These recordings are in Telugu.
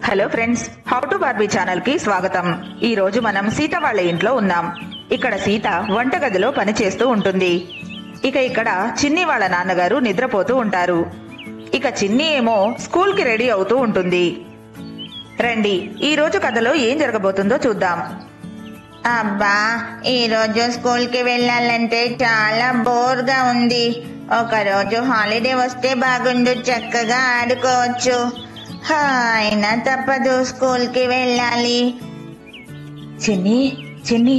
Hello friends, how to Barbie channel కి స్వాగతం. ఈ రోజు మనం సీత వాళ్ళ ఇంట్లో ఉన్నాం. ఇక్కడ సీత వంటగదిలో పని చేస్తూ ఉంటుంది. ఇక్కడ చిన్ని వాళ్ళ నాన్నగారు నిద్రపోతూ ఉంటారు. చిన్ని ఏమో స్కూల్ కి రెడీ అవుతూ ఉంటుంది. రండి, ఈ రోజు కథలో ఏం జరగబోతుందో చూద్దాం. అబ్బా, ఈ రోజు స్కూల్ కి వెళ్ళాలంటే చాలా బోర్ గా ఉంది. ఒక రోజు హాలిడే వస్తే బాగుండు, చక్కగా ఆడుకోవచ్చు. అయినా తప్పదు, స్కూల్ కి వెళ్ళాలి. చిన్ని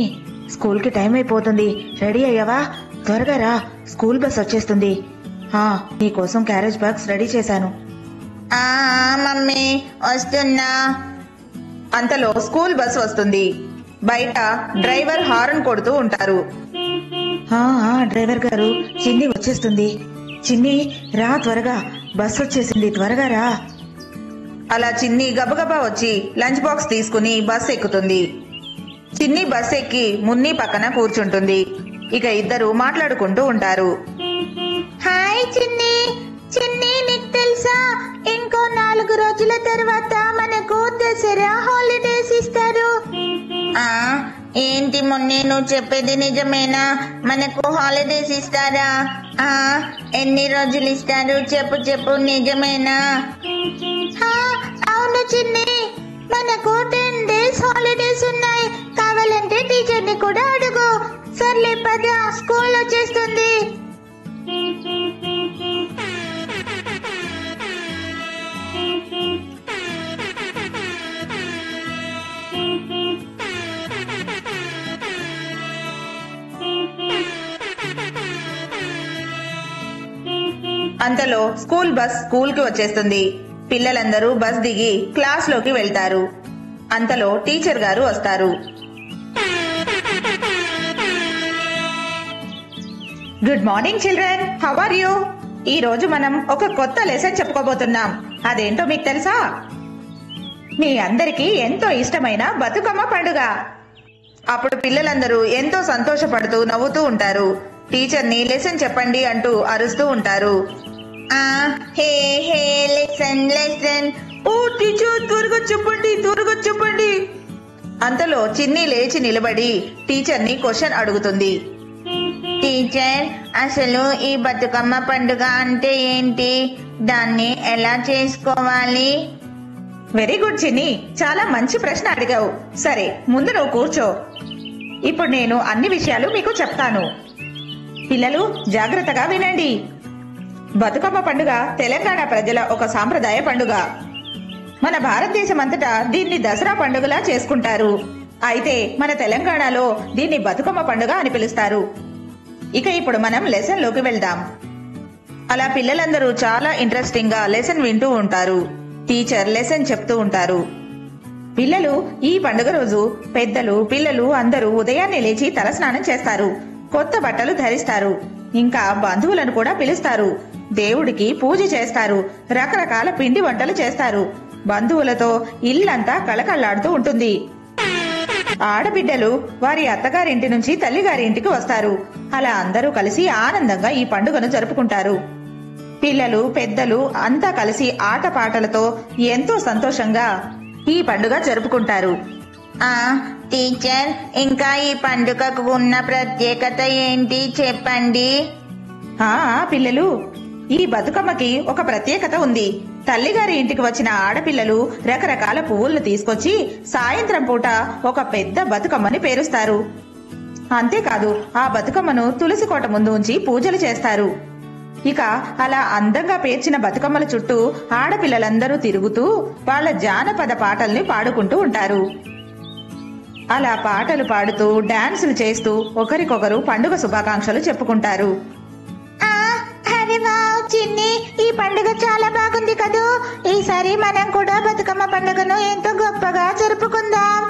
స్కూల్ కి టైం అయిపోతుంది. రెడీ అయ్యావా? త్వరగా రా, స్కూల్ బస్ వచ్చేస్తుంది. నీ కోసం క్యారేజ్ బాక్స్ రెడీ చేశాను. మమ్మీ, వస్తున్నా. అంతలో స్కూల్ బస్ వస్తుంది. బయట డ్రైవర్ హారన్ కొడుతూ ఉంటారు. డ్రైవర్ గారు, చిన్ని వచ్చేస్తుంది. చిన్ని రా, త్వరగా బస్ వచ్చేసింది, త్వరగా రా. అలా చిన్ని గబగబా వచ్చి లంచ్ బాక్స్ తీసుకుని బస్ ఎక్కుతుంది. చిన్ని బస్ ఎక్కి మున్ని పక్కన కూర్చుంటుంది. ఇద్దరు మాట్లాడుకుంటూ ఉంటారు. హాయ్ చిన్ని. చిన్ని, నీకు తెలుసా, ఇంకో 4 రోజుల తర్వాత మనకు దసరా హాలిడేస్ ఇస్తారు. ఏంటి మొన్నే, నువ్వు చెప్పేది నిజమేనా? మనకు హాలిడేస్ ఇస్తారా? ఎన్ని రోజులు ఇస్తారు? చెప్పు, నిజమేనా? అవును చిన్ని, మనకు 10 days హాలిడేస్ ఉన్నాయి. కావాలంటే టీచర్ ని కూడా అడుగు. సర్లే పద, స్కూల్ వచ్చేస్తుంది. అంతలో స్కూల్ బస్ స్కూల్ కి వచ్చేస్తుంది. పిల్లలందరూ బస్ దిగి క్లాస్ లోకి వెళ్తారు. అంతలో టీచర్ గారు వస్తారు. Good morning children, how are you? ఈ రోజు మనం ఒక కొత్త లెసన్ చెప్పుకోబోతున్నాం. అదేంటో మీకు తెలుసా? మీ అందరికీ ఎంతో ఇష్టమైన బతుకమ్మ పండుగ. అప్పుడు పిల్లలందరూ ఎంతో సంతోషపడుతూ నవ్వుతూ ఉంటారు. టీచర్ ని లెసన్ చెప్పండి అంటూ అరుస్తూ ఉంటారు. లెసన్. ఓ టీచర్, త్వరగా చెప్పండి. అంతలో చిన్ని లేచి నిలబడి టీచర్ ని క్వశ్చన్ అడుగుతుంది. టీచర్, అసలు ఈ బతుకమ్మ పండుగ అంటే ఏంటి? దాన్ని ఎలా చేసుకోవాలి? వెరీ గుడ్ చిన్ని, చాలా మంచి ప్రశ్న అడిగావు. సరే, ముందు నువ్వు కూర్చో. ఇప్పుడు నేను అన్ని విషయాలు మీకు చెప్తాను. పిల్లలు జాగ్రత్తగా వినండి. బతుకమ్మ పండుగ తెలంగాణ ప్రజల ఒక సాంప్రదాయ పండుగ. మన భారతదేశం అంతటా దీన్ని దసరా పండుగలా చేసుకుంటారు. అయితే మన తెలంగాణలో దీన్ని బతుకమ్మ పండుగ అని పిలుస్తారు. ఇప్పుడు మనం లెసన్ లోకి వెళ్దాం. అలా పిల్లలందరూ చాలా ఇంట్రెస్టింగ్ గా లెసన్ వింటూ ఉంటారు. టీచర్ లెసన్ చెప్తూ ఉంటారు. పిల్లలు, ఈ పండుగ రోజు పెద్దలు పిల్లలు అందరూ ఉదయాన్నే లేచి తలస్నానం చేస్తారు. కొత్త బట్టలు ధరిస్తారు. ఇంకా బంధువులను కూడా పిలుస్తారు. దేవుడికి పూజ చేస్తారు. రకరకాల పిండి వంటలు చేస్తారు. బంధువులతో ఇల్లంతా కళకళ్లాడుతూ ఉంటుంది. ఆడబిడ్డలు వారి అత్తగారింటి నుంచి తల్లిగారి ఇంటికి వస్తారు. అలా అందరూ కలిసి ఆనందంగా ఈ పండుగను జరుపుకుంటారు. పిల్లలు పెద్దలు అంతా కలిసి ఆటపాటలతో ఎంతో సంతోషంగా ఈ పండుగ జరుపుకుంటారు. టీచర్, ఇంకా ఈ పండుగకు ఉన్న ప్రత్యేకత ఏంటి చెప్పండి. పిల్లలు, ఈ బతుకమ్మకి ఒక ప్రత్యేకత ఉంది. తల్లిగారి ఇంటికి వచ్చిన ఆడపిల్లలు రకరకాల పువ్వులను తీసుకొచ్చి సాయంత్రం పూట ఒక పెద్ద బతుకమ్మని పేరుస్తారు. అంతేకాదు, ఆ బతుకమ్మను తులసి కోట ముందు ఉంచి పూజలు చేస్తారు. అలా అందంగా పేర్చిన బతుకమ్మల చుట్టూ ఆడపిల్లలందరూ తిరుగుతూ వాళ్ళ జానపద పాటల్ని పాడుకుంటూ ఉంటారు. అలా పాటలు పాడుతూ డాన్సులు చేస్తూ ఒకరికొకరు పండుగ శుభాకాంక్షలు చెప్పుకుంటారు. చిన్ని, ఈ పండుగ చాలా బాగుంది కదూ. ఈసారి మనం కూడా బతుకమ్మ పండుగను ఎంతో గొప్పగా జరుపుకుందాం.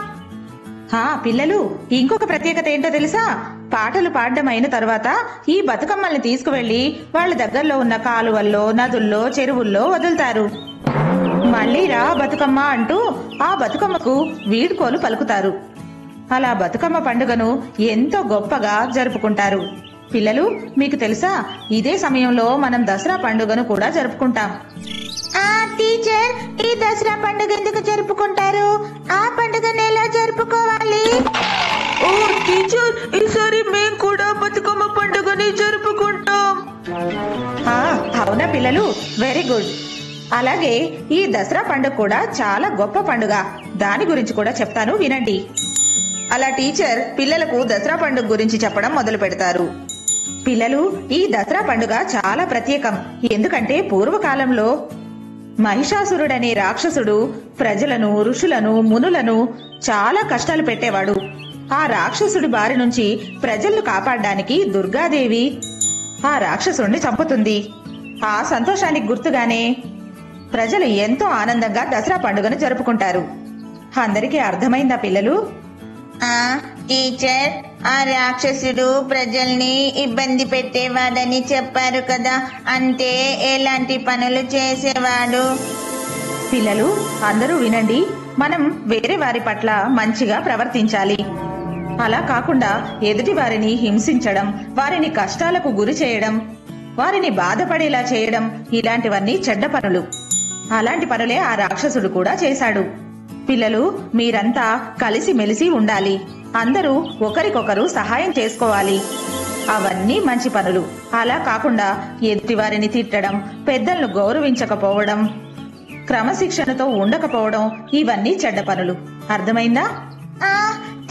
పిల్లలు, ఇంకొక ప్రత్యేకత ఏంటో తెలుసా? పాటలు పాడడం అయిన తర్వాత ఈ బతుకమ్మల్ని తీసుకువెళ్లి వాళ్ళ దగ్గరలో ఉన్న కాలువల్లో, నదుల్లో, చెరువుల్లో వదులుతారు. మళ్ళీ రా బతుకమ్మ అంటూ ఆ బతుకమ్మకు వీడ్కోలు పలుకుతారు. అలా బతుకమ్మ పండుగను ఎంతో గొప్పగా జరుపుకుంటారు. పిల్లలు, మీకు తెలుసా, ఇదే సమయంలో మనం దసరా పండుగను కూడా జరుపుకుంటాం. టీచర్, ఈ దసరా పండుగ ఎందుకు జరుపుకుంటారు? ఆ పండుగను ఎలా జరుపుకోవాలి? ఓ టీచర్, ఈసారి మేము కూడా బతుకమ్మ పండుగని జరుపుకుంటాం. అవునా పిల్లలు, వెరీ గుడ్. అలాగే ఈ దసరా పండుగ కూడా చాలా గొప్ప పండుగ. దాని గురించి కూడా చెప్తాను, వినండి. అలా టీచర్ పిల్లలకు దసరా పండుగ గురించి చెప్పడం మొదలు పెడతారు. పిల్లలు, ఈ దసరా పండుగ చాలా ప్రత్యేకం. ఎందుకంటే పూర్వకాలంలో మహిషాసురుడనే రాక్షసుడు ప్రజలను, ఋషులను, మునులను చాలా కష్టాలు పెట్టేవాడు. ఆ రాక్షసుడి బారి నుంచి ప్రజలను కాపాడడానికి దుర్గాదేవి ఆ రాక్షసుడిని చంపుతుంది. ఆ సంతోషానికి గుర్తుగానే ప్రజలు ఎంతో ఆనందంగా దసరా పండుగను జరుపుకుంటారు. అందరికీ అర్థమైందా పిల్లలు? టీచర్, ఆ రాక్షసుడు ప్రజల్ని ఇబ్బంది పెట్టేవాడని చెప్పారు కదా, అంటే ఎలాంటి పనులు చేసేవాడు? పిల్లలు అందరూ వినండి. మనం వేరే వారి పట్ల మంచిగా ప్రవర్తించాలి. అలా కాకుండా ఎదుటి వారిని హింసించడం, వారిని కష్టాలకు గురి చేయడం, వారిని బాధపడేలా చేయడం, ఇలాంటివన్నీ చెడ్డ పనులు. అలాంటి పనులే ఆ రాక్షసుడు కూడా చేశాడు. పిల్లలు, మీరంతా కలిసిమెలిసి ఉండాలి. అందరూ ఒకరికొకరు సహాయం చేసుకోవాలి. అవన్నీ మంచి పనులు. అలా కాకుండా ఎదుటి వారిని తిట్టడం, పెద్దలను గౌరవించకపోవడం, క్రమశిక్షణతో ఉండకపోవడం, ఇవన్నీ చెడ్డ పనులు. అర్థమైందా?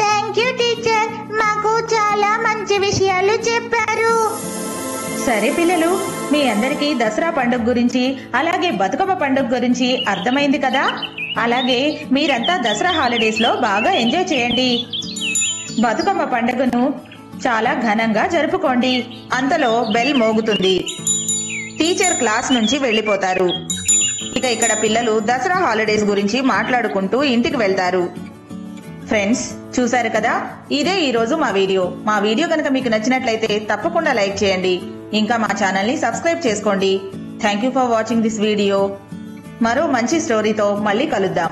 థ్యాంక్ యూ టీచర్, మాకు చాలా మంచి విషయాలు చెప్పారు. సరే పిల్లలు, మీ అందరికీ దసరా పండుగ గురించి అలాగే బతుకమ్మ పండుగ గురించి అర్థమైంది కదా? అలాగే మీరంతా దసరా హాలిడేస్ లో బాగా ఎంజాయ్ చేయండి. బతుకమ్మ పండుగను చాలా ఘనంగా జరుపుకోండి. అంతలో బెల్ మోగుతుంది. టీచర్ క్లాస్ నుంచి వెళ్లిపోతారు. ఇక ఇక్కడ పిల్లలు దసరా హాలిడేస్ గురించి మాట్లాడుకుంటూ ఇంటికి వెళ్తారు. ఫ్రెండ్స్, చూశారు కదా, ఇదే ఈ రోజు మా వీడియో కనుక మీకు నచ్చినట్లయితే తప్పకుండా లైక్ చేయండి. ఇంకా మా ఛానల్ ని సబ్స్క్రైబ్ చేసుకోండి. Thank you for watching this video. మరో మంచి స్టోరీతో మళ్ళీ కలుద్దాం.